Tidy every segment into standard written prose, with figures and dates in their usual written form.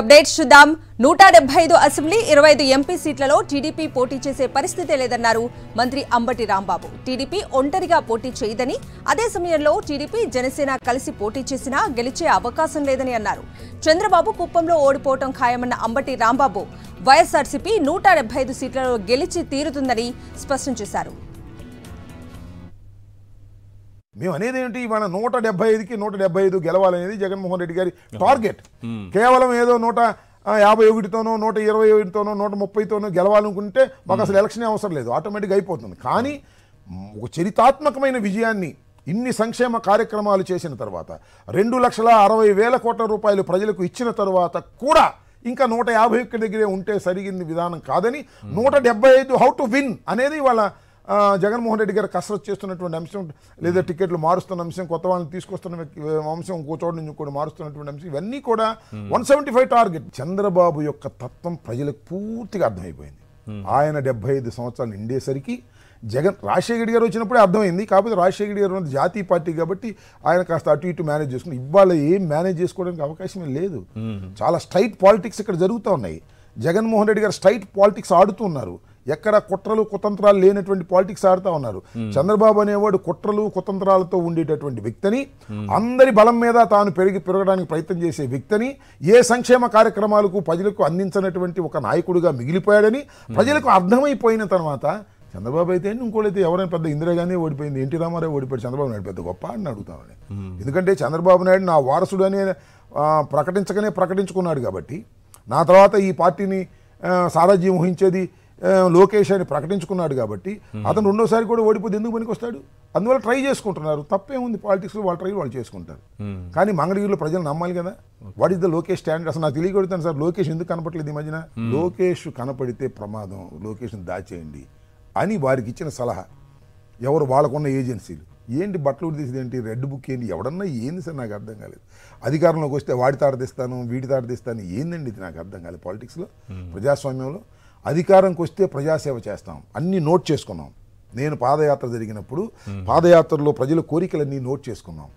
Updates చూద్దాం. 175 assembly 25 MP సీట్లలో TDP పోటీ చేసే పరిస్థితే లేదన్నారు మంత్రి అంబటి రాంబాబు. టీడీపీ ఒంటరిగా పోటీ చేయదని, అదే సమయంలో టీడీపీ జనసేన కలిసి పోటీ చేసినా గెలిచే అవకాశం లేదని అన్నారు. చంద్రబాబు కుప్పంలో ఓడిపోవడం ఖాయమన్న అంబటి రాంబాబు వైఎస్ఆర్సీపీ 175 సీట్లలో గెలిచి తీరుతుందని స్పష్టం చేశారు. మేము అనేది ఏంటి, మన 175కి 175 గెలవాలనేది జగన్మోహన్ రెడ్డి గారి టార్గెట్. కేవలం ఏదో 151తోనో 121తోనో 130తోనో గెలవాలనుకుంటే మాకు అసలు ఎలక్షన్ అవసరం లేదు, ఆటోమేటిక్గా అయిపోతుంది. కానీ ఒక చరితాత్మకమైన విజయాన్ని ఇన్ని సంక్షేమ కార్యక్రమాలు చేసిన తర్వాత 2,60,000 కోట్ల రూపాయలు ప్రజలకు ఇచ్చిన తర్వాత కూడా ఇంకా 151 దగ్గరే ఉంటే సరిగింది విధానం కాదని 175 హౌ టు విన్ అనేది వాళ్ళ జగన్మోహన్ రెడ్డి గారు కసరత్తు చేస్తున్నటువంటి అంశం, లేదా టికెట్లు మారుస్తున్న అంశం, కొత్త వాళ్ళని తీసుకొస్తున్న అంశం, ఇంకో చోటు నుంచి ఇంకోటి మారుస్తున్నటువంటి అంశం, ఇవన్నీ కూడా 175 టార్గెట్. చంద్రబాబు యొక్క తత్వం ప్రజలకు పూర్తిగా అర్థమైపోయింది. ఆయన 75 సంవత్సరాలు నిండేసరికి రాజశేఖర్ గారు వచ్చినప్పుడే అర్థమైంది. కాకపోతే రాజశేఖర్ గారు ఉన్నది జాతీయ పార్టీ కాబట్టి ఆయన కాస్త అటు ఇటు మేనేజ్ చేసుకుని, ఇవాళ ఏం మేనేజ్ చేసుకోవడానికి అవకాశమే లేదు. చాలా స్ట్రైట్ పాలిటిక్స్ ఇక్కడ జరుగుతూ ఉన్నాయి. జగన్మోహన్ రెడ్డి గారు స్ట్రైట్ పాలిటిక్స్ ఆడుతున్నారు. ఎక్కడ కుట్రలు కుతంత్రాలు లేనటువంటి పాలిటిక్స్ ఆడుతూ ఉన్నారు. చంద్రబాబు అనేవాడు కుట్రలు కుతంత్రాలతో ఉండేటటువంటి వ్యక్తిని, అందరి బలం మీద తాను పెరగడానికి ప్రయత్నం చేసే వ్యక్తిని, ఏ సంక్షేమ కార్యక్రమాలకు ప్రజలకు అందించినటువంటి ఒక నాయకుడిగా మిగిలిపోయాడని ప్రజలకు అర్థమైపోయిన తర్వాత, చంద్రబాబు అయితే ఇంకోళ్ళైతే ఎవరైనా పెద్ద ఇందిరాగాంధీ ఓడిపోయింది, ఎన్టీ రామారావు ఓడిపోయాడు, చంద్రబాబు నాయుడు పెద్ద గొప్ప అని అడుగుతామని. ఎందుకంటే చంద్రబాబు నాయుడు నా వారసుడు అనే ప్రకటించుకున్నాడు కాబట్టి, నా తర్వాత ఈ పార్టీని సారథ్యం వహించేది లోకేష్ అని ప్రకటించుకున్నాడు కాబట్టి, అతను రెండోసారి కూడా ఓడిపోతే ఎందుకు పనికి వస్తాడు? అందువల్ల ట్రై చేసుకుంటున్నారు. తప్పే ఉంది, పాలిటిక్స్లో వాళ్ళ ట్రై వాళ్ళు చేసుకుంటారు. కానీ మంగళగిరిలో ప్రజలు నమ్మాలి కదా. What is the Lokesh standard? అసలు నాకు తెలియకొడతాను సార్, లోకేష్ ఎందుకు కనపట్లేదు ఈ మధ్యన? లోకేష్ కనపడితే ప్రమాదం, లోకేష్ని దాచేయండి అని వారికి ఇచ్చిన సలహా ఎవరు? వాళ్ళకున్న ఏజెన్సీలు. ఏంటి బట్టలు తీసేది ఏంటి, రెడ్ బుక్ ఏంటి, ఎవడన్నా ఏంది సార్? నాకు అర్థం కాలేదు. అధికారంలోకి వస్తే వాడి తాడదిస్తాను, వీడి తాడదిస్తాను, ఏందండి ఇది? నాకు అర్థం కాలేదు. పాలిటిక్స్లో, ప్రజాస్వామ్యంలో అధికారంకి వస్తే ప్రజాసేవ చేస్తాం, అన్నీ నోట్ చేసుకున్నాం. నేను పాదయాత్ర జరిగినప్పుడు పాదయాత్రలో ప్రజల కోరికలన్నీ నోట్ చేసుకున్నాం,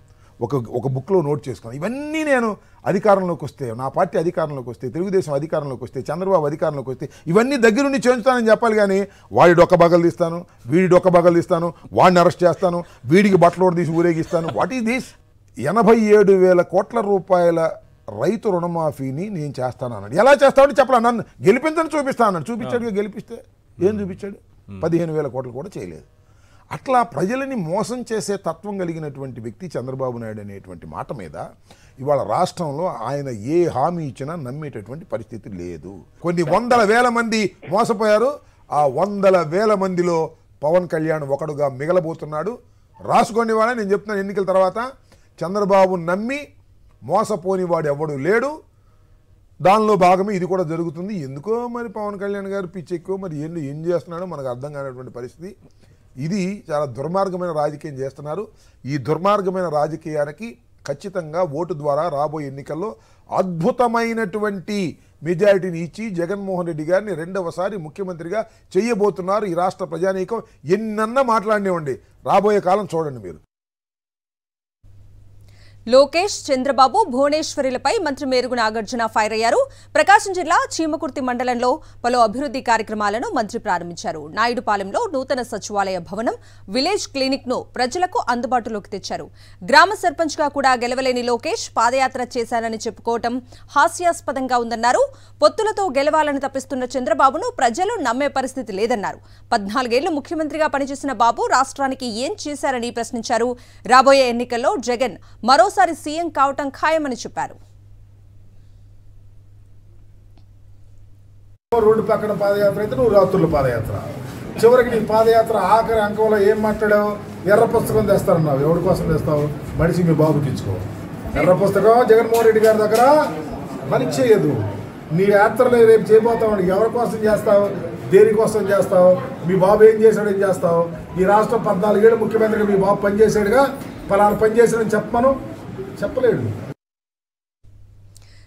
ఒక బుక్లో నోట్ చేసుకున్నాం. ఇవన్నీ నేను అధికారంలోకి వస్తే, నా పార్టీ అధికారంలోకి వస్తే, తెలుగుదేశం అధికారంలోకి వస్తే, చంద్రబాబు అధికారంలోకి వస్తే ఇవన్నీ దగ్గరుండి చేయించుతానని చెప్పాలి. కానీ వాడి డొక్క బగలు తీస్తాను, వీడి డొక్క బగలు తీస్తాను, వాడిని అరెస్ట్ చేస్తాను, వీడికి బట్టలు తీసి ఊరేగిస్తాను, వాట్ ఈస్ దిస్? 87,000 కోట్ల రూపాయల రైతు రుణమాఫీని నేను చేస్తాను అన్నాడు. ఎలా చేస్తామని చెప్పాలి, నన్ను గెలిపించని చూపిస్తాను అన్నాడు. చూపించాడుగా, గెలిపిస్తే ఏం చూపించాడు? 15,000 కోట్లు కూడా చేయలేదు. అట్లా ప్రజలని మోసం చేసే తత్వం కలిగినటువంటి వ్యక్తి చంద్రబాబు నాయుడు అనేటువంటి మాట మీద ఇవాళ రాష్ట్రంలో ఆయన ఏ హామీ ఇచ్చినా నమ్మేటటువంటి పరిస్థితి లేదు. కొన్ని 100,000 మంది మోసపోయారు. ఆ 100,000 మందిలో పవన్ కళ్యాణ్ ఒకడుగా మిగలబోతున్నాడు. రాసుకోండి వాళ్ళ, నేను చెప్తున్నాను, ఎన్నికల తర్వాత చంద్రబాబు నమ్మి మోసపోని వాడు ఎవడు లేడు. దానిలో భాగమే ఇది కూడా జరుగుతుంది. ఎందుకో మరి పవన్ కళ్యాణ్ గారు పిచ్చెక్కో మరి ఏం చేస్తున్నాడో మనకు అర్థం కానటువంటి పరిస్థితి. ఇది చాలా దుర్మార్గమైన రాజకీయం చేస్తున్నారు. ఈ దుర్మార్గమైన రాజకీయానికి ఖచ్చితంగా ఓటు ద్వారా రాబోయే ఎన్నికల్లో అద్భుతమైనటువంటి మెజారిటీని ఇచ్చి జగన్మోహన్ రెడ్డి గారిని రెండవసారి ముఖ్యమంత్రిగా చేయబోతున్నారు ఈ రాష్ట్ర ప్రజానీకం. ఎన్నన్నా మాట్లాడినివ్వండి, రాబోయే కాలం చూడండి మీరు. లోకేష్, చంద్రబాబు, భువనేశ్వరిలపై మంత్రి మేరుగు నాగార్జున ఫైర్ అయ్యారు. ప్రకాశం జిల్లా చీమకుర్తి మండలంలో పలు అభివృద్ధి కార్యక్రమాలను మంత్రి ప్రారంభించారు. నాయుడుపాలెంలో నూతన సచివాలయ భవనం, విలేజ్ క్లినిక్ ను ప్రజలకు అందుబాటులోకి తెచ్చారు. గ్రామ సర్పంచ్ గా కూడా గెలవలేని లోకేష్ పాదయాత్ర చేశానని చెప్పుకోవటం హాస్యాస్పదంగా ఉందన్నారు. పొత్తులతో గెలవాలని తప్పిస్తున్న చంద్రబాబును ప్రజలు నమ్మే పరిస్థితి లేదన్నారు. 14 ఏళ్లు ముఖ్యమంత్రిగా పనిచేసిన బాబు రాష్ట్రానికి ఏం చేశారని ప్రశ్నించారు. రాబోయే ఎన్నికల్లో జగన్ మరోసారి సీఎం కావటం ఖాయమని చెప్పారు. రోడ్డు పక్కన పాదయాత్ర అయితే నువ్వు రాత్రుల పాదయాత్ర, చివరికి నీ పాదయాత్ర ఆఖరి అంకంలో ఏం మాట్లాడావు? ఎర్ర పుస్తకం తెస్తారన్నావు. ఎవరి కోసం తెస్తావు? మనిషి మీ బాబుకి ఇచ్చుకో. ఎర్ర పుస్తకం జగన్మోహన్ రెడ్డి గారి దగ్గర పని చేయదు. నీ యాత్రలో రేపు చేయబోతావు, ఎవరి కోసం చేస్తావు, దేనికోసం చేస్తావు? మీ బాబు ఏం చేశాడు, ఏం చేస్తావు? ఈ రాష్ట్రం 14 ఏళ్ళు ముఖ్యమంత్రిగా మీ బాబు పనిచేశాడుగా, పలానా పని చేశాడని చెప్పమను, చెప్పలేడు.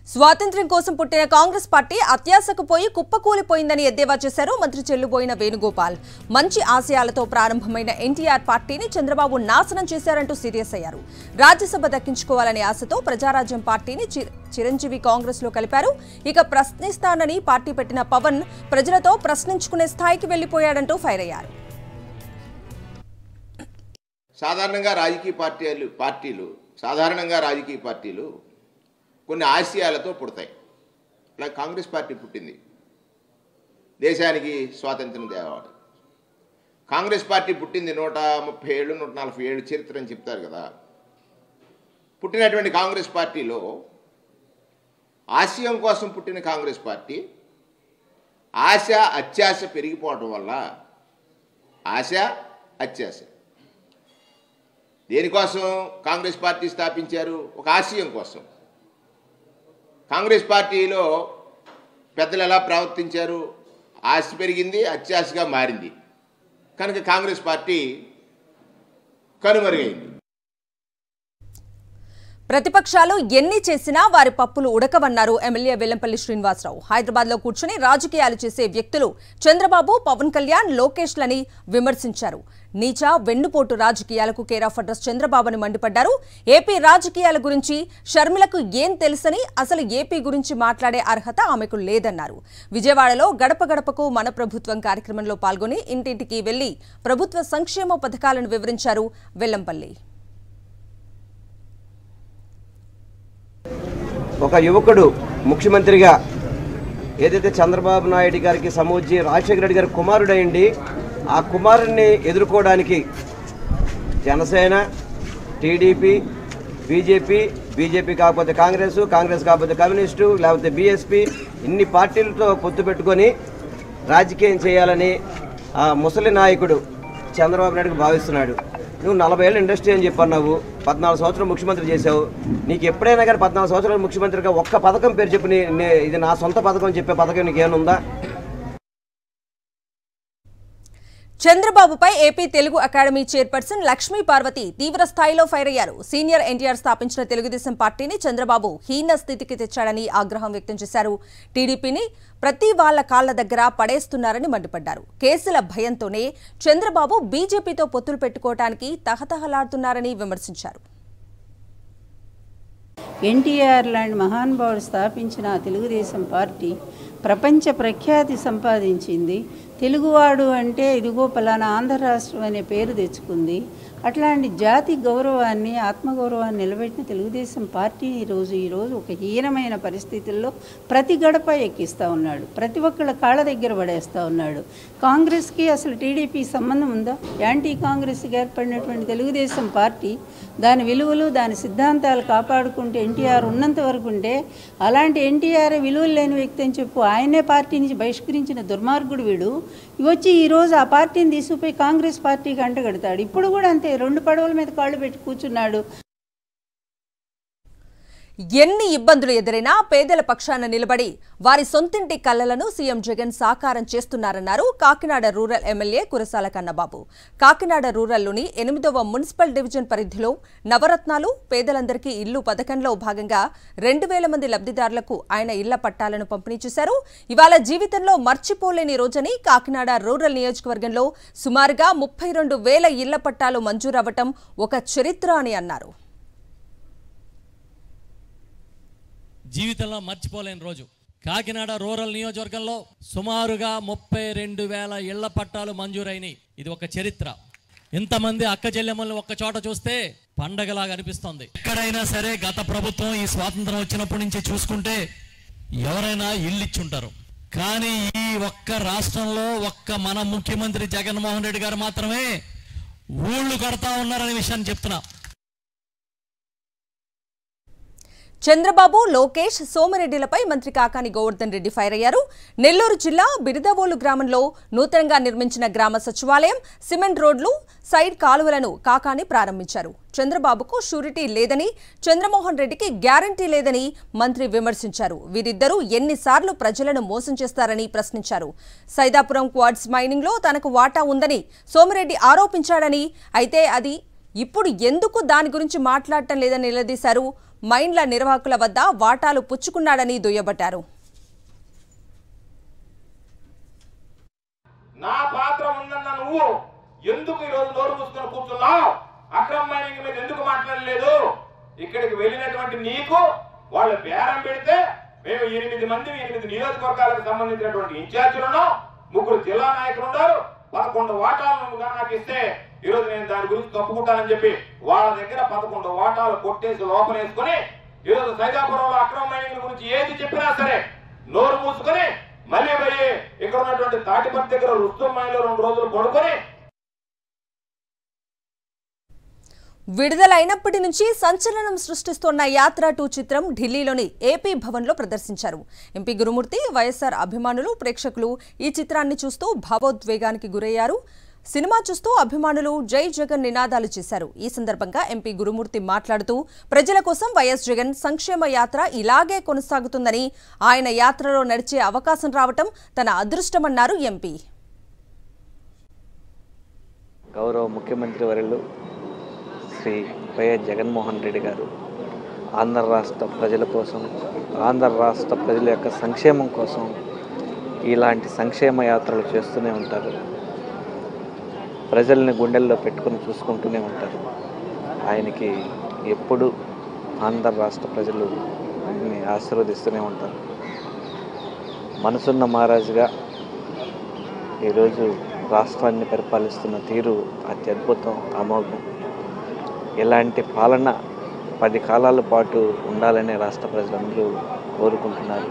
స్వాతంత్ర్యం కోసం పుట్టిన కాంగ్రెస్ పార్టీ అత్యాశకు పోయి కుప్పకూలిపోయిందని ఎద్దేవా చేశారు మంత్రి చెల్లుబోయిన వేణుగోపాల్. మంచి ఆశయాలతో ప్రారంభమైన ఎన్టీఆర్ పార్టీని చంద్రబాబు నాశనం చేశారంటూ సీరియస్ అయ్యారు. రాజ్యసభ దక్కించుకోవాలనే ఆశతో ప్రజారాజ్యం పార్టీని చిరంజీవి కాంగ్రెస్ లో కలిపారు. ఇక ప్రశ్నిస్తానని పార్టీ పెట్టిన పవన్ ప్రజలతో ప్రశ్నించుకునే స్థాయికి వెళ్లిపోయాడంటూ ఫైర్ అయ్యారు. సాధారణంగా రాజకీయ పార్టీలు కొన్ని ఆశయాలతో పుడతాయి. ఇలా కాంగ్రెస్ పార్టీ పుట్టింది, దేశానికి స్వాతంత్ర్యం తేవాలి. కాంగ్రెస్ పార్టీ పుట్టింది 130 ఏళ్ళు 140 ఏళ్ళు చరిత్ర అని చెప్తారు కదా. పుట్టినటువంటి కాంగ్రెస్ పార్టీలో ఆశయం కోసం పుట్టిన కాంగ్రెస్ పార్టీ ఆశ అత్యాశ పెరిగిపోవటం వల్ల ఆశ అత్యాశ దేనికోసం కాంగ్రెస్ పార్టీ స్థాపించారు? ఒక ఆశయం కోసం. కాంగ్రెస్ పార్టీలో పెద్దలు ఎలా ప్రవర్తించారు? ఆశ పెరిగింది, అత్యాశగా మారింది. కనుక కాంగ్రెస్ పార్టీ కనుమరుగైంది. ప్రతిపక్షాలు ఎన్ని చేసినా వారి పప్పులు ఉడకవన్నారు ఎమ్మెల్యే వెల్లంపల్లి శ్రీనివాసరావు. హైదరాబాద్ లో కూర్చుని రాజకీయాలు చేసే వ్యక్తులు చంద్రబాబు, పవన్ కళ్యాణ్, లోకేష్లని విమర్శించారు. నీచ వెన్నుపోటు రాజకీయాలకు కేర్ ఆఫ్ అడ్రస్ చంద్రబాబుని మండిపడ్డారు. ఏపీ రాజకీయాల గురించి షర్మిలకు ఏం తెలుసని, అసలు ఏపీ గురించి మాట్లాడే అర్హత ఆమెకు లేదన్నారు. విజయవాడలో గడప గడపకు మన ప్రభుత్వం కార్యక్రమంలో పాల్గొని ఇంటింటికి వెళ్లి ప్రభుత్వ సంక్షేమ పథకాలను వివరించారు వెల్లంపల్లి. ఒక యువకుడు ముఖ్యమంత్రిగా ఏదైతే చంద్రబాబు నాయుడు గారికి సమూచి రాజశేఖర రెడ్డి గారి కుమారుడైండి, ఆ కుమారుడిని ఎదుర్కోవడానికి జనసేన, టీడీపీ, బీజేపీ కాకపోతే కాంగ్రెస్ కాకపోతే కమ్యూనిస్టు, లేకపోతే బీఎస్పీ, ఇన్ని పార్టీలతో పొత్తు పెట్టుకొని రాజకీయం చేయాలని ఆ ముసలి నాయకుడు చంద్రబాబు నాయుడుకి భావిస్తున్నాడు. నువ్వు 40 ఏళ్ళ ఇండస్ట్రీ అని చెప్పన్నావు, 14 సంవత్సరాలు ముఖ్యమంత్రి చేశావు. నీకు ఎప్పుడైనా కానీ 14 సంవత్సరాలు ముఖ్యమంత్రిగా ఒక్క పథకం పేరు చెప్పి ఇది నా సొంత పథకం అని చెప్పే పథకం నీకు ఏమనుందా? చంద్రబాబుపై AP Telugu Academy chairperson Lakshmi Parvathi తీవ్ర స్థాయిలో ఫైర్ అయ్యారు. సీనియర్ ఎన్టీఆర్ స్థాపించిన తెలుగుదేశం పార్టీని చంద్రబాబు హీన స్థితికి తెచ్చాడని ఆగ్రహం వ్యక్తం చేశారు. టీడీపీని ప్రతి వాళ్ల కాళ్ల దగ్గర పడేస్తున్నారని మండిపడ్డారు. కేసుల భయంతోనే చంద్రబాబు బీజేపీతో పొత్తులు పెట్టుకోవడానికి తహతహలాడుతున్నారని విమర్శించారు. ఎన్టీఆర్ లాంటి మహానుభావుడు స్థాపించిన తెలుగుదేశం పార్టీ ప్రపంచ ప్రఖ్యాతి సంపాదించింది. తెలుగువాడు అంటే ఇదిగో పలానా ఆంధ్ర రాష్ట్రం అనే పేరు తెచ్చుకుంది. అట్లాంటి జాతి గౌరవాన్ని, ఆత్మగౌరవాన్ని నిలబెట్టిన తెలుగుదేశం పార్టీని ఈరోజు ఒక హీనమైన పరిస్థితుల్లో ప్రతి గడప ఎక్కిస్తూ ఉన్నాడు. ప్రతి ఒక్కళ్ళ కాళ్ళ దగ్గర పడేస్తూ ఉన్నాడు. కాంగ్రెస్కి అసలు టీడీపీ సంబంధం ఉందా? యాంటీ కాంగ్రెస్కి ఏర్పడినటువంటి తెలుగుదేశం పార్టీ దాని విలువలు, దాని సిద్ధాంతాలు కాపాడుకుంటే ఎన్టీఆర్ ఉన్నంత వరకు ఉంటే, అలాంటి ఎన్టీఆర్ విలువలు లేని వ్యక్తి అని చెప్పు ఆయనే పార్టీ నుంచి బహిష్కరించిన దుర్మార్గుడు వీడు వచ్చి ఈరోజు ఆ పార్టీని తీసుకుపోయి కాంగ్రెస్ పార్టీకి అంటగడతాడు. ఇప్పుడు కూడా అంతే, 2 పడవల మీద కాళ్ళు పెట్టి కూర్చున్నాడు. ఎన్ని ఇబ్బందులు ఎదురైనా పేదల పక్షాన నిలబడి వారి సొంతింటి కలలను సీఎం జగన్ సాకారం చేస్తున్నారన్నారు కాకినాడ రూరల్ ఎమ్మెల్యే కురసాల కన్నబాబు. కాకినాడ రూరల్లోని 8వ మున్సిపల్ డివిజన్ పరిధిలో నవరత్నాలు పేదలందరికీ ఇల్లు పథకంలో భాగంగా 2000 మంది లబ్ధిదారులకు ఆయన ఇళ్ల పట్టాలను పంపిణీ చేశారు. ఇవాళ జీవితంలో మర్చిపోలేని రోజని కాకినాడ రూరల్ నియోజకవర్గంలో సుమారుగా 32,000 ఇళ్ల పట్టాలు మంజూరవ్వటం ఒక చరిత్ర అని అన్నారు. జీవితంలో మర్చిపోలేని రోజు. కాకినాడ రూరల్ నియోజకవర్గంలో సుమారుగా 32,000 ఇళ్ల పట్టాలు మంజూరైనాయి. ఇది ఒక చరిత్ర. ఇంతమంది అక్క చెల్లెమ్మల్ని ఒక్క చోట చూస్తే పండగలాగా అనిపిస్తుంది. ఎక్కడైనా సరే గత ప్రభుత్వం ఈ స్వాతంత్రం వచ్చినప్పటి నుంచి చూసుకుంటే ఎవరైనా ఇల్లు ఇచ్చుంటారు. కానీ ఈ ఒక్క రాష్ట్రంలో మన ముఖ్యమంత్రి జగన్మోహన్ రెడ్డి గారు మాత్రమే ఊళ్ళు కడతా ఉన్నారనే విషయాన్ని చెప్తున్నా. చంద్రబాబు, లోకేష్, సోమిరెడ్డిలపై మంత్రి కాకాని గోవర్ధన్ రెడ్డి ఫైర్ అయ్యారు. నెల్లూరు జిల్లా బిడదవోలు గ్రామంలో నూతనంగా నిర్మించిన గ్రామ సచివాలయం, సిమెంట్ రోడ్లు, సైడ్ కాలువలను కాకాని ప్రారంభించారు. చంద్రబాబుకు షూరిటీ లేదని, చంద్రమోహన్ రెడ్డికి గ్యారంటీ లేదని మంత్రి విమర్శించారు. వీరిద్దరూ ఎన్నిసార్లు ప్రజలను మోసం చేస్తారని ప్రశ్నించారు. సైదాపురం క్వార్ట్స్ మైనింగ్ లో తనకు వాటా ఉందని సోమిరెడ్డి ఆరోపించాడని, అయితే అది ఇప్పుడు ఎందుకు దాని గురించి మాట్లాడటం లేదని నిలదీశారు. మైండ్ల నిర్వాహకుల వద్ద వాటాలు పుచ్చుకున్నాడని దుయ్యబట్టారు. నా పాత్ర ఉందన్న నువ్వు ఎందుకు ఈరోజు నోరు మూసుకొని కూర్చున్నావు? అక్రమ మైనింగ్ మీద ఎందుకు మాట్లాడలేదు? ఇక్కడికి వెళ్ళినటువంటి నీకు వాళ్ళు బేరం పెడితే మేము 8 మంది 8 నియోజకవర్గాలకు సంబంధించినటువంటి ఇన్ఛార్జీలు ఉన్నాం, 3 జిల్లా నాయకులు ఉన్నారు, 11 వాటాలను నాకు ఇస్తే ఈరోజు నేను దాని గురించి తప్పుకుంటానని చెప్పి వాళ్ళ దగ్గర 11 వాటాలు కొట్టేసి లోపలేసుకుని ఈరోజు సైదాపురంలో అక్రమ మైనింగ్ గురించి ఏది చెప్పినా సరే నోరు మూసుకొని మళ్ళీ పోయి ఇక్కడ ఉన్నటువంటి తాటిపర్తి దగ్గర రుస్తుం మైన్లో 2 రోజులు పడుకొని విడుదలైనప్పటి నుంచి సంచలనం సృష్టిస్తున్న యాత్ర 2 చిత్రం ఢిల్లీలోని ఏపీ భవన్లో ప్రదర్శించారు. ఎంపీ గురుమూర్తి, వైఎస్ఆర్ అభిమానులు, ప్రేక్షకులు ఈ చిత్రాన్ని చూస్తూ భావోద్వేగానికి గురయ్యారు. సినిమా చూస్తూ అభిమానులు జై జగన్ నినాదాలు చేశారు. ఈ సందర్భంగా ఎంపీ గురుమూర్తి మాట్లాడుతూ ప్రజల కోసం వైఎస్ జగన్ సంక్షేమ యాత్ర ఇలాగే కొనసాగుతుందని, ఆయన యాత్రలో నడిచే అవకాశం రావటం తన అదృష్టమన్నారు ఎంపీ. గౌరవ ముఖ్యమంత్రి వర్యులు శ్రీ వైఎస్ జగన్మోహన్ రెడ్డి గారు ఆంధ్ర రాష్ట్ర ప్రజల కోసం, ఆంధ్ర రాష్ట్ర ప్రజల యొక్క సంక్షేమం కోసం ఇలాంటి సంక్షేమ యాత్రలు చేస్తూనే ఉంటారు. ప్రజల్ని గుండెల్లో పెట్టుకుని చూసుకుంటూనే ఉంటారు. ఆయనకి ఎప్పుడు ఆంధ్ర రాష్ట్ర ప్రజలు ఆయన్ని ఆశీర్వదిస్తూనే ఉంటారు. మనసున్న మహారాజుగా ఈరోజు రాష్ట్రాన్ని పరిపాలిస్తున్న తీరు అత్యద్భుతం, అమోఘం. ఇలాంటి పాలన 10 కాలాల పాటు ఉండాలని రాష్ట్ర ప్రజలందరూ కోరుకుంటున్నారు.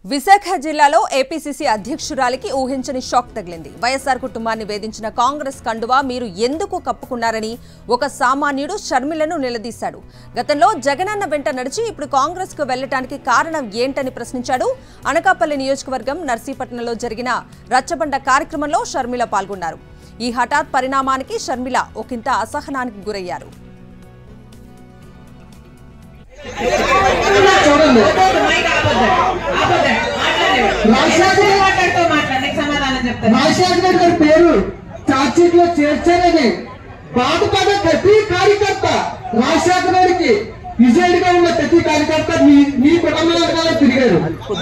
విశాఖ జిల్లాలో ఏపీసీసీ అధ్యక్షురాలికి ఊహించని షాక్ తగిలింది. వైఎస్ఆర్ కుటుంబాన్ని వేధించిన కాంగ్రెస్ కండువా మీరు ఎందుకు కప్పుకున్నారని ఒక సామాన్యుడు షర్మిలను నిలదీశాడు. గతంలో జగనన్న వెంట నడిచి ఇప్పుడు కాంగ్రెస్ కు వెళ్లడానికి కారణం ఏంటని ప్రశ్నించాడు. అనకాపల్లి నియోజకవర్గం నర్సీపట్నంలో జరిగిన రచ్చబండ కార్యక్రమంలో షర్మిల పాల్గొన్నారు. ఈ హఠాత్ పరిణామానికి షర్మిల ఒకంత అసహనానికి గురయ్యారు. రాజశేఖర్ గారి పేరు చార్జ్షీట్ లో చేర్చారని బాధపడ్డ ప్రతి కార్యకర్త, రాజశేఖర్ గారికి విజయుడు గా ఉన్న ప్రతి కార్యకర్త మీ కుటుంబాల తిరిగారు.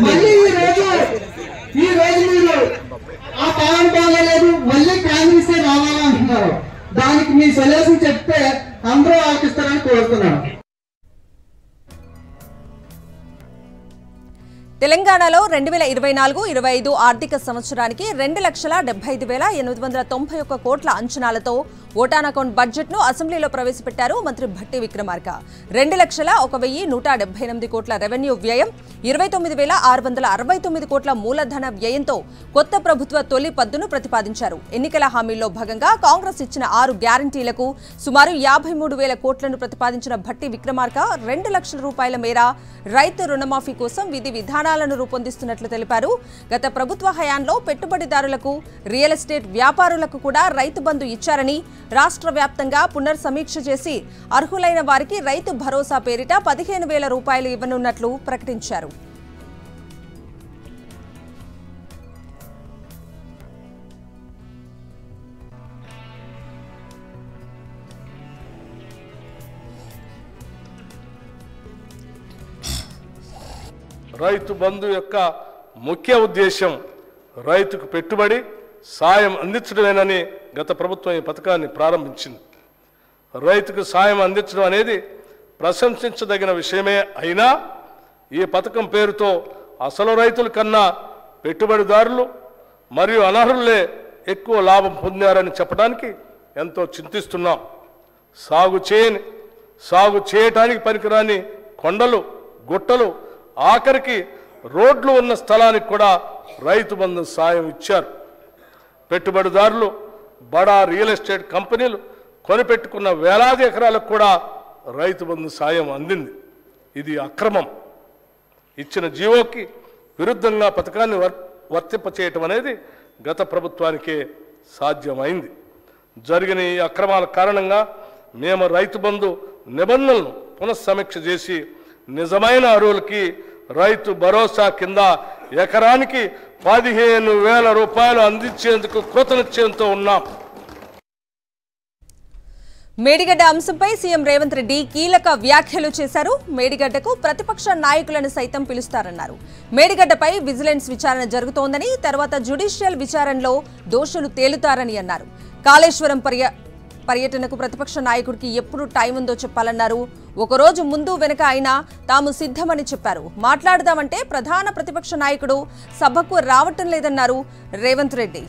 మళ్ళీ ఈ రోజు మీరు ఆ పాలన బాగాలేదు, మళ్ళీ కాంగ్రెస్ రావాలంటున్నారు. దానికి మీ సొల్యూషన్ చెప్తే అందరూ ఆలోచిస్తారని కోరుతున్నాను. తెలంగాణలో 2024-25 ఆర్థిక సంవత్సరానికి 2,75,891 కోట్ల అంచనాలతో ఓటాన్ అకౌంట్ బడ్జెట్ను అసెంబ్లీలో ప్రవేశపెట్టారు మంత్రి భట్టి విక్రమార్క. 2,01,178 కోట్ల రెవెన్యూ వ్యయం, 29,669 కోట్ల మూలధన వ్యయంతో కొత్త ప్రభుత్వ తొలి పద్దును ప్రతిపాదించారు. ఎన్నికల హామీల్లో భాగంగా కాంగ్రెస్ ఇచ్చిన 6 గ్యారంటీలకు సుమారు 53,000 కోట్లను ప్రతిపాదించిన భట్టి విక్రమార్క 2 లక్షల రూపాయల మేర రైతు రుణమాఫీ కోసం విధి విధానాలను రూపొందిస్తున్నట్లు తెలిపారు. గత ప్రభుత్వ హయాంలో పెట్టుబడిదారులకు, రియల్ ఎస్టేట్ వ్యాపారులకు కూడా రైతు బంధు ఇచ్చారని, రాష్ట్ర వ్యాప్తంగా పునర్సమీక్ష చేసి అర్హులైన వారికి రైతు భరోసా పేరిట 15,000 రూపాయలు ఇవ్వనున్నట్లు ప్రకటించారు. రైతు బంధు యొక్క ముఖ్య ఉద్దేశం రైతుకు పెట్టుబడి సాయం అందించడమేనని గత ప్రభుత్వం ఈ పథకాన్ని ప్రారంభించింది. రైతుకు సాయం అందించడం అనేది ప్రశంసించదగిన విషయమే అయినా ఈ పథకం పేరుతో అసలు రైతుల కన్నా పెట్టుబడిదారులు మరియు అనర్హులే ఎక్కువ లాభం పొందారని చెప్పడానికి ఎంతో చింతిస్తున్నాం. సాగు చేయటానికి పనికిరాని కొండలు, గుట్టలు, ఆఖరికి రోడ్లు ఉన్న స్థలానికి కూడా రైతు బంధు సాయం ఇచ్చారు. పెట్టుబడిదారులు, బడా రియల్ ఎస్టేట్ కంపెనీలు కొనిపెట్టుకున్న వేలాది ఎకరాలకు కూడా రైతు బంధు సాయం అందింది. ఇది అక్రమం. ఇచ్చిన జీవోకి విరుద్ధంగా పథకాన్ని వర్తింపచేయటం అనేది గత ప్రభుత్వానికే సాధ్యమైంది. జరిగిన ఈ అక్రమాల కారణంగా మేము రైతు బంధు నిబంధనలను పునఃసమీక్ష చేసి నిజమైన అర్హులకి రైతు భరోసా కింద ఎకరానికి 15,000 రూపాయలు అందించేందుకు కోతనిచ్చేంతో ఉన్నాం. మేడిగడ్డ అంశంపై సీఎం రేవంత్ రెడ్డి కీలక వ్యాఖ్యలు చేశారు. మేడిగడ్డకు ప్రతిపక్ష నాయకులను సైతం పిలుస్తారన్నారు. మేడిగడ్డపై విజిలెన్స్ విచారణ జరుగుతోందని, తర్వాత జ్యుడిషియల్ విచారణలో దోషులు తేలుతారని అన్నారు. కాళేశ్వరం పర్యటనకు ప్రతిపక్ష నాయకుడికి ఎప్పుడు టైం ఉందో చెప్పాలన్నారు. ఒకరోజు ముందు వెనక అయినా తాము సిద్ధమని చెప్పారు. మాట్లాడదామంటే ప్రధాన ప్రతిపక్ష నాయకుడు సభకు రావటం లేదన్నారు రేవంత్ రెడ్డి.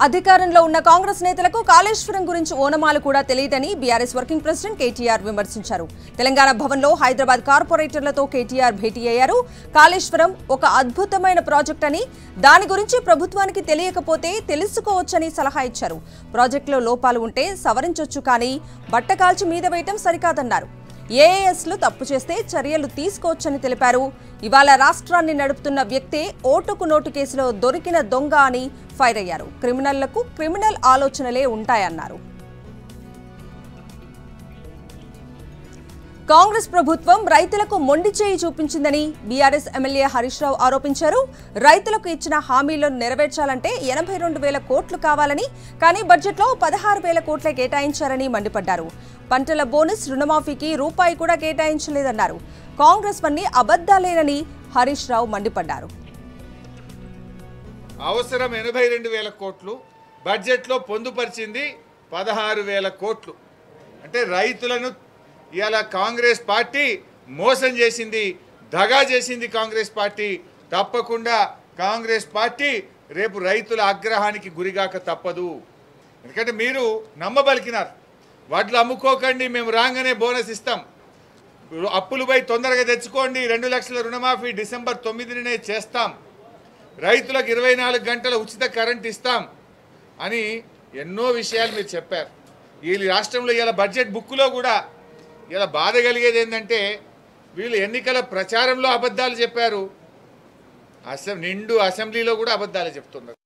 అధికారంలో ఉన్న కాంగ్రెస్ నేతలకు కాళేశ్వరం గురించి ఓనమాలు కూడా తెలియదని బీఆర్ఎస్ వర్కింగ్ ప్రెసిడెంట్ కేటీఆర్ విమర్శించారు. తెలంగాణ భవన్లో హైదరాబాద్ కార్పొరేటర్లతో కేటీఆర్ భేటీ అయ్యారు. కాళేశ్వరం ఒక అద్భుతమైన ప్రాజెక్ట్ అని, దాని గురించి ప్రభుత్వానికి తెలియకపోతే తెలుసుకోవచ్చని సలహా ఇచ్చారు. ప్రాజెక్టులో లోపాలు ఉంటే సవరించొచ్చు, కానీ బట్టకాల్చి మీద వేయటం సరికాదన్నారు. ఏఏఎస్లు తప్పు చేస్తే చర్యలు తీసుకోవచ్చని తెలిపారు. ఇవాళ రాష్ట్రాన్ని నడుపుతున్న వ్యక్తే ఓటుకు నోటు కేసులో దొరికిన దొంగ అని ఫైర్ అయ్యారు. క్రిమినల్లకు క్రిమినల్ ఆలోచనలే ఉంటాయన్నారు. కాంగ్రెస్ ప్రభుత్వం రైతులకు మొండి చేయి చూపించిందని బీఆర్ఎస్ ఎమ్మెల్యే హరీష్ రావు ఆరోపించారు. రైతులకు ఇచ్చిన హామీలను నెరవేర్చాలంటే 82,000 కోట్లు కావాలని, కానీ బడ్జెట్లో 16,000 కోట్లే కేటాయించారని మండిపడ్డారు. పంటల బోనస్, రుణమాఫీకి రూపాయి కూడా కేటాయించలేదన్నారు. కాంగ్రెస్ అన్ని అబద్దాలేనని హరీష్ రావు మండిపడ్డారు. అవసరం 82,000 కోట్లు, బడ్జెట్లో పొందుపరిచింది 16,000 కోట్లు. అంటే రైతులను ఇవాళ కాంగ్రెస్ పార్టీ మోసం చేసింది, దగా చేసింది. కాంగ్రెస్ పార్టీ తప్పకుండా కాంగ్రెస్ పార్టీ రేపు రైతుల ఆగ్రహానికి గురిగాక తప్పదు. ఎందుకంటే మీరు నమ్మబలికినారు, వడ్లు అమ్ముకోకండి, మేము రాగానే బోనస్ ఇస్తాం, అప్పులు పోయి తొందరగా తెచ్చుకోండి, 2 లక్షల రుణమాఫీ డిసెంబర్ 9నే చేస్తాం, రైతులకు 24 గంటల ఉచిత కరెంట్ ఇస్తాం అని ఎన్నో విషయాలు మీరు చెప్పారు. ఈ రాష్ట్రంలో ఇలా బడ్జెట్ బుక్లో కూడా ఇలా బాధ కలిగేది ఏంటంటే వీళ్ళు ఎన్నికల ప్రచారంలో అబద్ధాలు చెప్పారు, నిండు అసెంబ్లీలో కూడా అబద్ధాలు చెప్తున్నారు.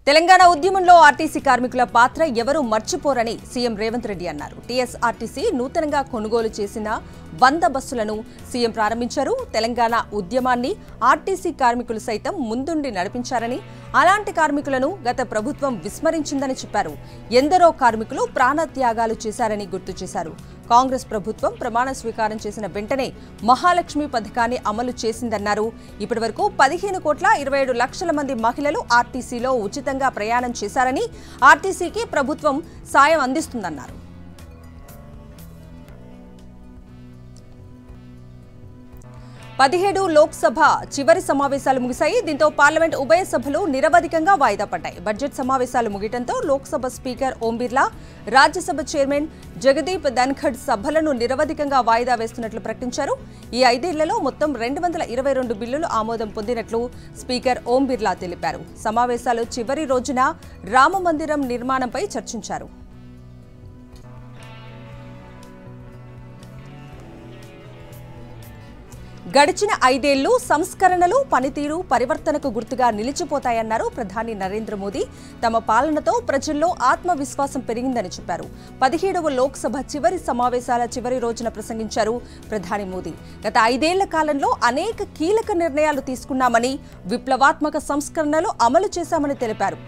తెలంగాణ ఉద్యమంలో ఆర్టీసీ కార్మికుల పాత్ర ఎవరూ మర్చిపోరని సీఎం రేవంత్ రెడ్డి అన్నారు. టీఎస్ఆర్టీసీ నూతనంగా కొనుగోలు చేసిన 100 బస్సులను సీఎం ప్రారంభించారు. తెలంగాణ ఉద్యమాన్ని ఆర్టీసీ కార్మికులు సైతం ముందుండి నడిపించారని, అలాంటి కార్మికులను గత ప్రభుత్వం విస్మరించిందని చెప్పారు. ఎందరో కార్మికులు ప్రాణత్యాగాలు చేశారని గుర్తు చేశారు. కాంగ్రెస్ ప్రభుత్వం ప్రమాణ స్వీకారం చేసిన వెంటనే మహాలక్ష్మి పథకాన్ని అమలు చేసిందన్నారు. ఇప్పటివరకు 15,27 లక్షల మంది మహిళలు ఆర్టీసీలో ఉచితంగా ప్రయాణం చేశారని, ఆర్టీసీకి ప్రభుత్వం సాయం అందిస్తుందన్నారు. లోక్సభ చివరి సమావేశాలు ముగిశాయి. దీంతో పార్లమెంట్ ఉభయ సభలు నిరవధికంగా వాయిదా పడ్డాయి. బడ్జెట్ సమావేశాలు ముగియడంతో లోక్సభ స్పీకర్ ఓం బిర్లా, రాజ్యసభ చైర్మన్ జగదీప్ ధన్ఖడ్ సభలను నిరవధికంగా వాయిదా వేస్తున్నట్లు ప్రకటించారు. ఈ 5 ఏళ్లలో మొత్తం 222 బిల్లులు ఆమోదం పొందినట్లు స్పీకర్ ఓం బిర్లా తెలిపారు. సమావేశాలు చివరి రోజున రామ మందిరం నిర్మాణంపై చర్చించారు. గడిచిన 5 ఏళ్లు సంస్కరణలు, పనితీరు, పరివర్తనకు గుర్తుగా నిలిచిపోతాయన్నారు ప్రధాని నరేంద్ర మోదీ. తమ పాలనతో ప్రజల్లో ఆత్మవిశ్వాసం పెరిగిందని చెప్పారు. 17వ లోక్సభ చివరి సమావేశాల చివరి రోజున ప్రసంగించారు ప్రధాని మోదీ. గత 5 ఏళ్ల కాలంలో అనేక కీలక నిర్ణయాలు తీసుకున్నామని, విప్లవాత్మక సంస్కరణలు అమలు చేశామని తెలిపారు.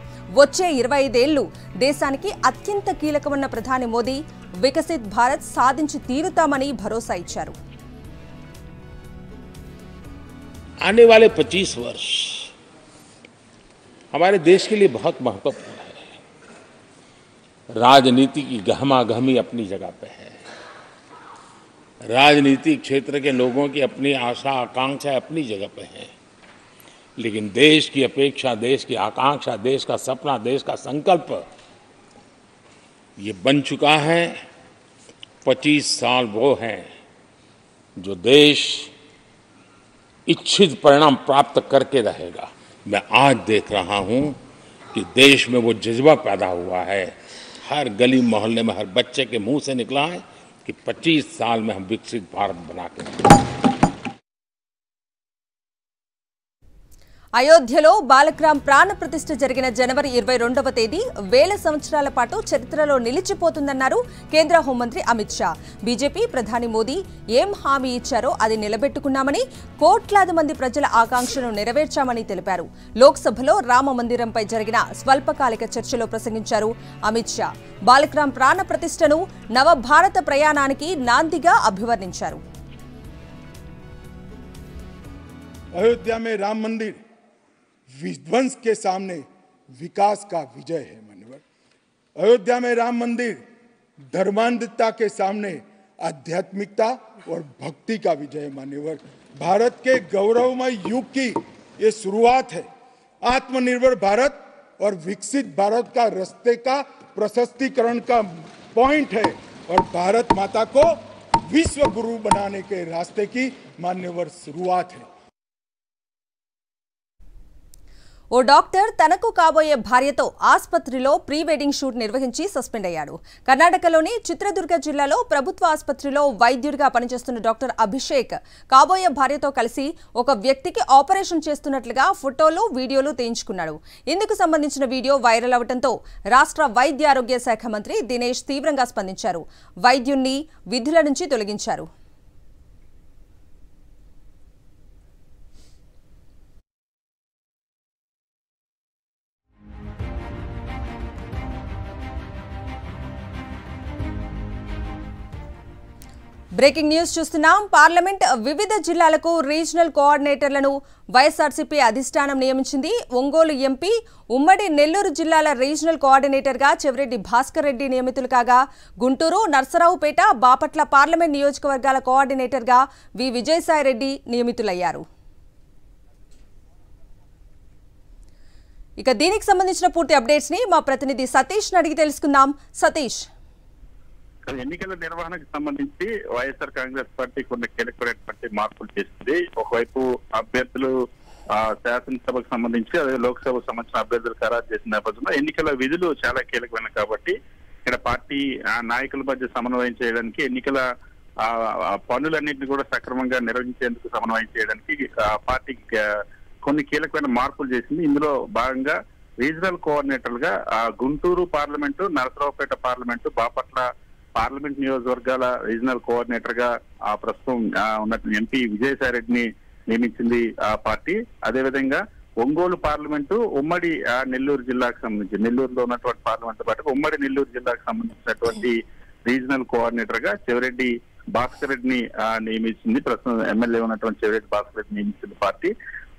వచ్చే 25 ఏళ్లు దేశానికి అత్యంత కీలకమన్న ప్రధాని మోదీ వికసిత్ భారత్ సాధించి తీరుతామని భరోసా ఇచ్చారు. आने वाले 25 वर्ष हमारे देश के लिए बहुत महत्वपूर्ण है। राजनीति की गहमागहमी अपनी जगह पे है, राजनीतिक क्षेत्र के लोगों की अपनी आशा आकांक्षा अपनी जगह पे है, लेकिन देश की अपेक्षा, देश की आकांक्षा, देश का सपना, देश का संकल्प ये बन चुका है। 25 साल वो हैं जो देश इच्छित परिणाम प्राप्त करके रहेगा। मैं आज देख रहा हूं कि देश में वो जज्बा पैदा हुआ है, हर गली मोहल्ले में हर बच्चे के मुंह से निकला है कि 25 साल में हम विकसित भारत बना के అయోధ్యలో బాలక్రామ్ ప్రాణప్రతిష్ఠ జరిగిన జనవరి 22వ తేదీ వేల సంవత్సరాల పాటు చరిత్రలో నిలిచిపోతుందన్నారు కేంద్ర హోంమంత్రి అమిత్ షా. బీజేపీ ప్రధాని మోదీ ఏం హామీ ఇచ్చారో అది నిలబెట్టుకున్నామని, కోట్లాది మంది ప్రజల ఆకాంక్షను నెరవేర్చామని తెలిపారు. లోక్సభలో రామ మందిరంపై జరిగిన స్వల్పకాలిక చర్చలో ప్రసంగించారు అమిత్ షా. బాలక్రామ్ ప్రాణప్రతిష్ఠను నవభారత ప్రయాణానికి నాందిగా అభివర్ణించారు. अयोध्या में राम मंदिर विध्वंस के सामने विकास का विजय है मान्यवर। अयोध्या में राम मंदिर धर्मांधता के सामने आध्यात्मिकता और भक्ति का विजय है मान्यवर। भारत के गौरवमय युग की ये शुरुआत है। आत्मनिर्भर भारत और विकसित भारत का रास्ते का प्रशस्तीकरण का पॉइंट है और भारत माता को विश्व गुरु बनाने के रास्ते की मान्यवर शुरुआत है। ఓ డాక్టర్ తనకు కాబోయే భార్యతో ఆసుపత్రిలో ప్రీ వెడ్డింగ్ షూట్ నిర్వహించి సస్పెండ్ అయ్యాడు. కర్ణాటకలోని చిత్రదుర్గ జిల్లాలో ప్రభుత్వ ఆసుపత్రిలో వైద్యుడిగా పనిచేస్తున్న డాక్టర్ అభిషేక్ కాబోయే భార్యతో కలిసి ఒక వ్యక్తికి ఆపరేషన్ చేస్తున్నట్లుగా ఫోటోలు, వీడియోలు తీయించుకున్నాడు. ఇందుకు సంబంధించిన వీడియో వైరల్ అవడంతో రాష్ట్ర వైద్య ఆరోగ్య శాఖ మంత్రి దినేష్ తీవ్రంగా స్పందించారు. వైద్యుణ్ణి విధుల నుంచి తొలగించారు. బ్రేకింగ్ న్యూస్ చూస్తున్నాం. పార్లమెంట్ వివిధ జిల్లాలకు రీజనల్ కోఆర్డినేటర్లను వైఎస్ఆర్సీపీ అధిష్టానం నియమించింది. ఒంగోలు ఎంపీ, ఉమ్మడి నెల్లూరు జిల్లాల రీజనల్ కోఆర్డినేటర్గా చెవిరెడ్డి భాస్కర్ రెడ్డి నియమితులు కాగా, గుంటూరు, నర్సరావుపేట, బాపట్ల పార్లమెంట్ నియోజకవర్గాల కోఆర్డినేటర్గా వి విజయసాయిరెడ్డి నియమితులయ్యారు. ఇక దీనికి సంబంధించిన పూర్తి అప్డేట్స్ ని మా ప్రతినిధి సతీష్ అడిగి తెలుసుకుందాం. సతీష్, ఎన్నికల నిర్వహణకు సంబంధించి వైఎస్ఆర్ కాంగ్రెస్ పార్టీ కొన్ని కీలకమైనటువంటి మార్పులు చేసింది. ఒకవైపు అభ్యర్థులు శాసనసభకు సంబంధించి అదే లోక్సభకు సంబంధించిన అభ్యర్థులు ఖరారు చేసిన నేపథ్యంలో ఎన్నికల విధులు చాలా కీలకమైన కాబట్టి ఇక్కడ పార్టీ నాయకుల మధ్య సమన్వయం చేయడానికి, ఎన్నికల పనులన్నింటినీ కూడా సక్రమంగా నిర్వహించేందుకు సమన్వయం చేయడానికి పార్టీ కొన్ని కీలకమైన మార్పులు చేసింది. ఇందులో భాగంగా రీజనల్ కోఆర్డినేటర్లుగా Guntur parliament, Narasaraopet parliament, Bapatla parliament నియోజకవర్గాల రీజనల్ కోఆర్డినేటర్ గా ప్రస్తుతం ఉన్నటువంటి ఎంపీ విజయసాయిరెడ్డిని నియమించింది ఆ పార్టీ. అదేవిధంగా ఒంగోలు పార్లమెంటు, ఉమ్మడి నెల్లూరు జిల్లాకు సంబంధించి, నెల్లూరులో ఉన్నటువంటి పార్లమెంట్ పాటు ఉమ్మడి నెల్లూరు జిల్లాకు సంబంధించినటువంటి రీజనల్ కోఆర్డినేటర్ గా చెవిరెడ్డి భాస్కర్ రెడ్డిని నియమించింది. ప్రస్తుతం ఎమ్మెల్యే ఉన్నటువంటి చెవిరెడ్డి భాస్కర్ రెడ్డి నియమించింది పార్టీ.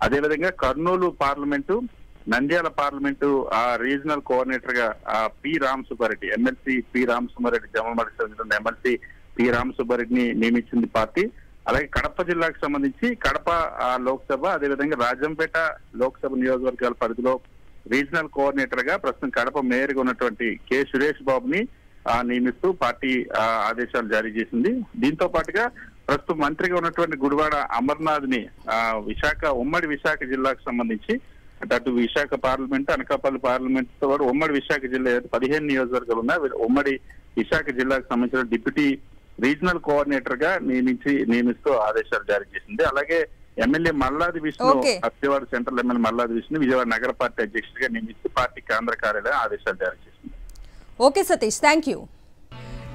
అదేవిధంగా Kurnool parliament, Nandyal parliament regional coordinator గా P Ramasubbareddy, MLC P Ramasubbareddy, Jammalamadugu MLC P రామసుబ్బారెడ్డిని నియమించింది పార్టీ. అలాగే కడప జిల్లాకు సంబంధించి కడప లోక్సభ, అదేవిధంగా రాజంపేట లోక్సభ నియోజకవర్గాల పరిధిలో రీజనల్ కోఆర్డినేటర్ గా ప్రస్తుతం కడప మేయర్ గా ఉన్నటువంటి కె సురేష్ బాబుని నియమిస్తూ పార్టీ ఆదేశాలు జారీ చేసింది. దీంతో పాటుగా ప్రస్తుతం మంత్రిగా ఉన్నటువంటి గుడివాడ అమర్నాథ్ ని ఉమ్మడి విశాఖ జిల్లాకు సంబంధించి అటు విశాఖ పార్లమెంట్, అనకాపల్లి పార్లమెంట్ తో పాటు ఉమ్మడి విశాఖ జిల్లా 15 నియోజకవర్గాలు ఉన్నాయి. ఉమ్మడి విశాఖ జిల్లాకు సంబంధించిన డిప్యూటీ రీజనల్ కోఆర్డినేటర్ గా నియమిస్తూ ఆదేశాలు జారీ చేసింది. అలాగే MLA Malladi Vishnu, Vijayawada central MLA Malladi Vishnu Vijayawada నగర పార్టీ అధ్యక్షుడిగా నియమిస్తూ పార్టీ కేంద్ర కార్యాలయం ఆదేశాలు జారీ చేసింది. Okay Satish, thank you.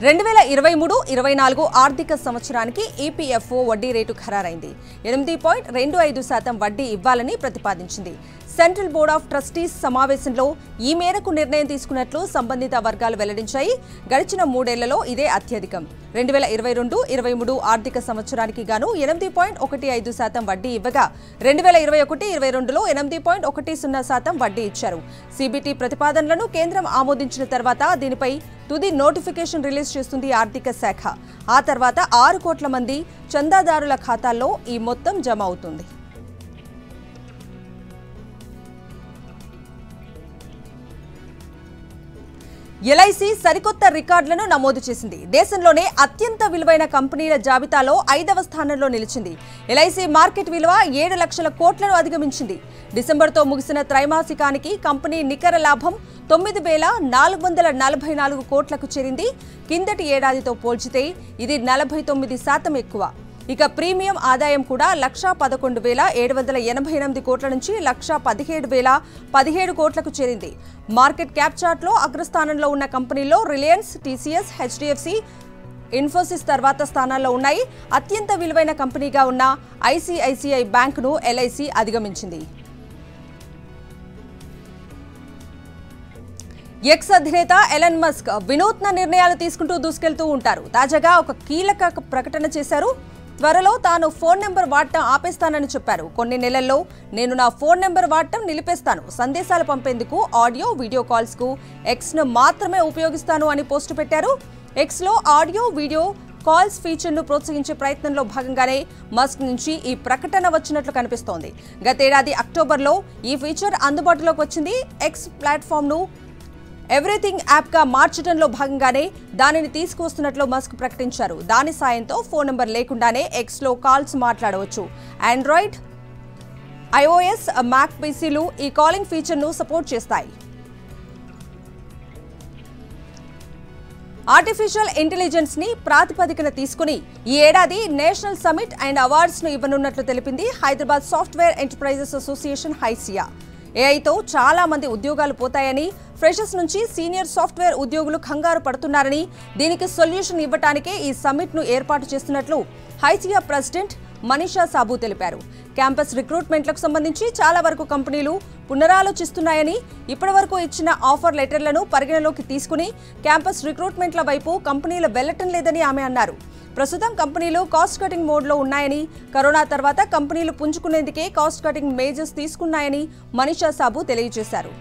2023-24 ఆర్థిక సంవత్సరానికి ఈపీఎఫ్ఓ వడ్డీ రేటు ఖరారైంది. 8.25% వడ్డీ ఇవ్వాలని ప్రతిపాదించింది. సెంట్రల్ బోర్డ్ ఆఫ్ ట్రస్టీస్ సమావేశంలో ఈ మేరకు నిర్ణయం తీసుకున్నట్లు సంబంధిత వర్గాలు వెల్లడించాయి. గడిచిన 3 ఏళ్లలో ఇదే అత్యధికం. 2022-23 ఆర్థిక సంవత్సరానికి గాను 8.15% వడ్డీ ఇవ్వగా 2021-22లో 8.10% వడ్డీ ఇచ్చారు. సిబిటి ప్రతిపాదనలను కేంద్రం ఆమోదించిన తర్వాత దీనిపై తుది నోటిఫికేషన్ రిలీజ్ చేస్తుంది ఆర్థిక శాఖ. ఆ తర్వాత 6 కోట్ల మంది చందాదారుల ఖాతాల్లో ఈ మొత్తం జమ అవుతుంది. ఎల్ఐసి సరికొత్త రికార్డులను నమోదు చేసింది. దేశంలోనే అత్యంత విలువైన కంపెనీల జాబితాలో 5వ స్థానంలో నిలిచింది. ఎల్ఐసి మార్కెట్ విలువ 7 లక్షల కోట్లను అధిగమించింది. డిసెంబర్తో ముగిసిన త్రైమాసికానికి కంపెనీ నికర లాభం 9,444 కోట్లకు చేరింది. కిందటి ఏడాదితో పోల్చితే ఇది 49% ఎక్కువ. ఇక ప్రీమియం ఆదాయం కూడా 1,11,788 కోట్ల నుంచి 1,17,017 కోట్లకు చేరింది. మార్కెట్ క్యాప్ చార్ట్లో అగ్రస్థానంలో ఉన్న కంపెనీల్లో రిలయన్స్, టీసీఎస్, హెచ్డిఎఫ్సి, ఇన్ఫోసిస్ తర్వాత స్థానాల్లో ఉన్నాయి. అత్యంత విలువైన కంపెనీగా ఉన్న ఐసిఐసిఐ బ్యాంకును ఎల్ఐసి అధిగమించింది. ఎక్స్ అధినేత ఎలన్ మస్క్ వినూత్న నిర్ణయాలు తీసుకుంటూ దూసుకెళ్తూ ఉంటారు. తాజాగా ఒక కీలక ప్రకటన చేశారు. త్వరలో తాను ఫోన్ నెంబర్ వాడటం ఆపేస్తానని చెప్పారు. కొన్ని నెలల్లో నేను నా ఫోన్ నెంబర్ వాడటం నిలిపేస్తాను. సందేశాలు పంపేందుకు ఆడియో, వీడియో కాల్స్ కు ఎక్స్ను మాత్రమే ఉపయోగిస్తాను అని పోస్టు పెట్టారు. ఎక్స్లో ఆడియో, వీడియో కాల్స్ ఫీచర్ను ప్రోత్సహించే ప్రయత్నంలో భాగంగానే మస్క్ నుంచి ఈ ప్రకటన వచ్చినట్లు కనిపిస్తోంది. గతేడాది అక్టోబర్లో ఈ ఫీచర్ అందుబాటులోకి వచ్చింది. ఎక్స్ ప్లాట్ఫామ్ను ఎవ్రీథింగ్ యాప్గా మార్చడంలో భాగంగానే దానిని తీసుకువస్తున్నట్లు మస్క్ ప్రకటించారు. దాని సాయంతో ఫోన్ నెంబర్ లేకుండానే ఎక్స్లో కాల్స్ మాట్లాడవచ్చు. ఆండ్రాయిడ్, ఐఓఎస్, మ్యాక్ పీసీలు ఈ కాలింగ్ ఫీచర్ను సపోర్ట్ చేస్తాయి. ఆర్టిఫిషియల్ ఇంటెలిజెన్స్ ని ప్రాతిపదికన తీసుకుని ఈ ఏడాది నేషనల్ సమిట్ అండ్ అవార్డ్స్ ను ఇవ్వనున్నట్లు తెలిపింది Hyderabad software enterprises association HYSEA. ఏఐతో చాలా మంది ఉద్యోగాలు పోతాయని, ఫ్రెషర్స్ నుంచి సీనియర్ సాఫ్ట్వేర్ ఉద్యోగులు కంగారు పడుతున్నారని, దీనికి సొల్యూషన్ ఇవ్వటానికే ఈ సమిట్ ను ఏర్పాటు చేస్తున్నట్లు హైసియా ప్రెసిడెంట్ మనీషా సాబు తెలిపారు. క్యాంపస్ రిక్రూట్మెంట్లకు సంబంధించి చాలా వరకు కంపెనీలు పునరాలోచిస్తున్నాయని, ఇప్పటివరకు ఇచ్చిన ఆఫర్ లెటర్లను పరిగణలోకి తీసుకుని క్యాంపస్ రిక్రూట్మెంట్ల వైపు కంపెనీలు వెళ్లటం లేదని ఆమె అన్నారు. ప్రస్తుతం కంపెనీలు కాస్ట్ కటింగ్ మోడ్లో ఉన్నాయని, కరోనా తర్వాత కంపెనీలు పుంజుకునేందుకే cost cutting majors తీసుకున్నాయని Manisha Sabu తెలియజేశారు.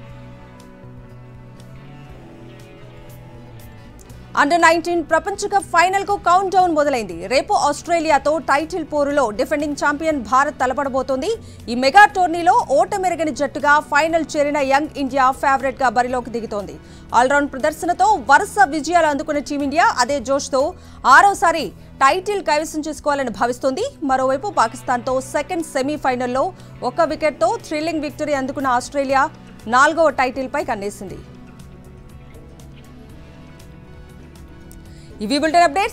అండర్-19 ప్రపంచ కప్ ఫైనల్ కు కౌంట్ డౌన్ మొదలైంది. రేపు ఆస్ట్రేలియాతో టైటిల్ పోరులో డిఫెండింగ్ ఛాంపియన్ భారత్ తలపడబోతోంది. ఈ మెగా టోర్నీలో ఓటమెరగని జట్టుగా ఫైనల్ చేరిన యంగ్ ఇండియా ఫేవరెట్ గా బరిలోకి దిగుతోంది. ఆల్రౌండ్ ప్రదర్శనతో వరుస విజయాలు అందుకున్న టీమిండియా అదే జోష్తో ఆరోసారి టైటిల్ కైవసం చేసుకోవాలని భావిస్తోంది. మరోవైపు పాకిస్తాన్తో సెకండ్ సెమీఫైనల్లో 1 వికెట్తో థ్రిల్లింగ్ విక్టరీ అందుకున్న ఆస్ట్రేలియా 4వ టైటిల్పై కన్నేసింది. ఇవి బులెటిన్ అప్డేట్స్.